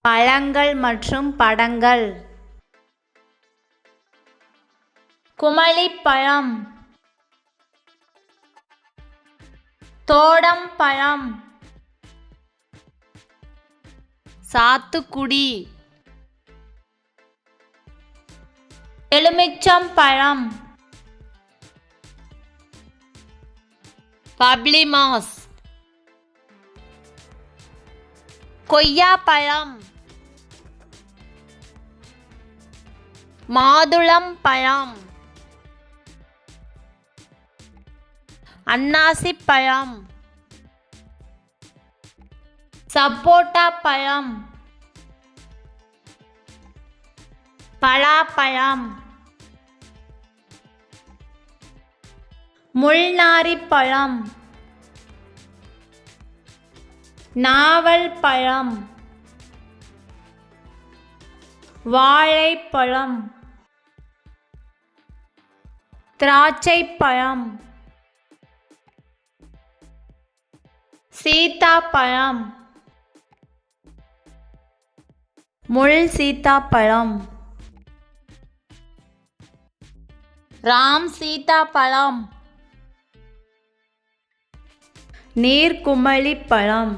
பழங்கள் மற்றும் படங்கள். குமளிப்பழம், தோடம்பழம், சாத்துக்குடி, எலுமிச்சம்பழம், பப்ளிமாஸ், கொய்யாப்பழம், மாதுளம்பழம், அன்னாசிப்பழம், சப்போட்டா பழம், பலாப்பழம், முள்நாறிப்பழம், நாவல் பழம், வாழைப்பழம், திராட்சைப்பழம், சீத்தாப்பழம், முள் சீத்தாப்பழம், ராம் சீத்தாப்பழம், நீர்க்குமிழிப்பழம்,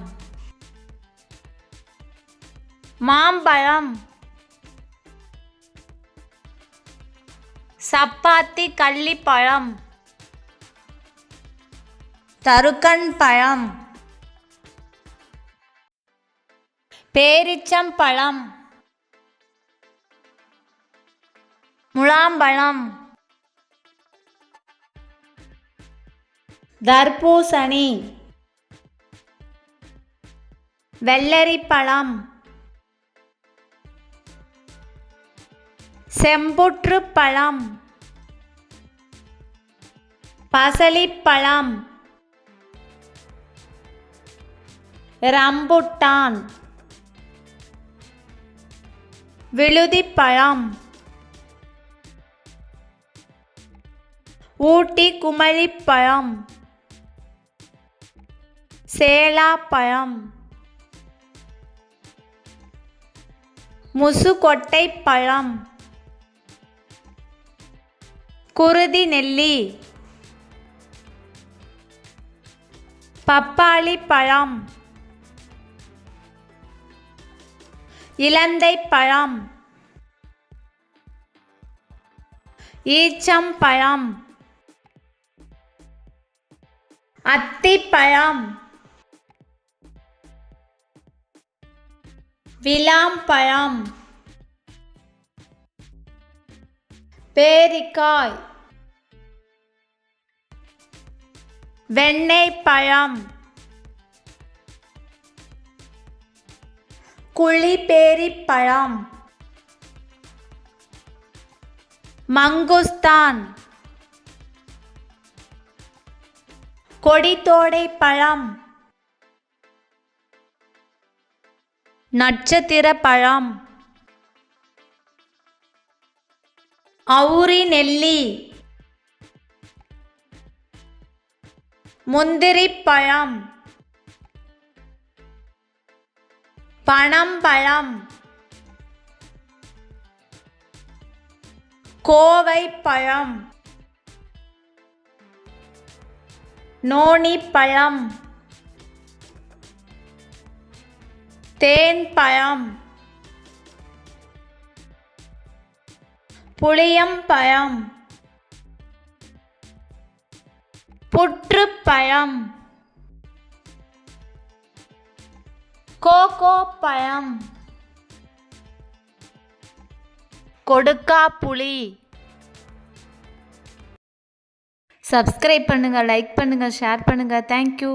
மாம்பழம், சப்பாத்தி கள்ளிப்பழம், தருக்கன் பழம், பேரிச்சம்பழம், முலாம்பழம், தர்பூசணி, வெள்ளரிப்பழம், செம்புற்றுப்பழம், பசலிப்பழம், ரம்புட்டான், விழுதிப்பழம், ஊட்டி குமளிப்பழம், சேலாப்பழம், முசுக்கொட்டைப்பழம், குருதி நெல்லி, பப்பாளி பழம், இலந்தைப்பழம், ஈச்சம்பழம், அத்திப்பழம், விளாம்பழம், பேரிக்காய், வெண்ணெய்ப்பழம், குழிப்பேரிப்பழம், மங்குஸ்தான், கொடித்தோடைப்பழம், நட்சத்திரப்பழம், அவுரி நெல்லி, முந்திரிப்பழம், பனம்பழம், கோவைப்பழம், நோனிப்பழம், தேன்பழம், புளியம்பழம், புற்றுப்பழம், கோகோ பழம், கொடுக்காப்புளி. சப்ஸ்கிரைப் பண்ணுங்கள், லைக் பண்ணுங்கள், ஷேர் பண்ணுங்கள். தேங்க்யூ.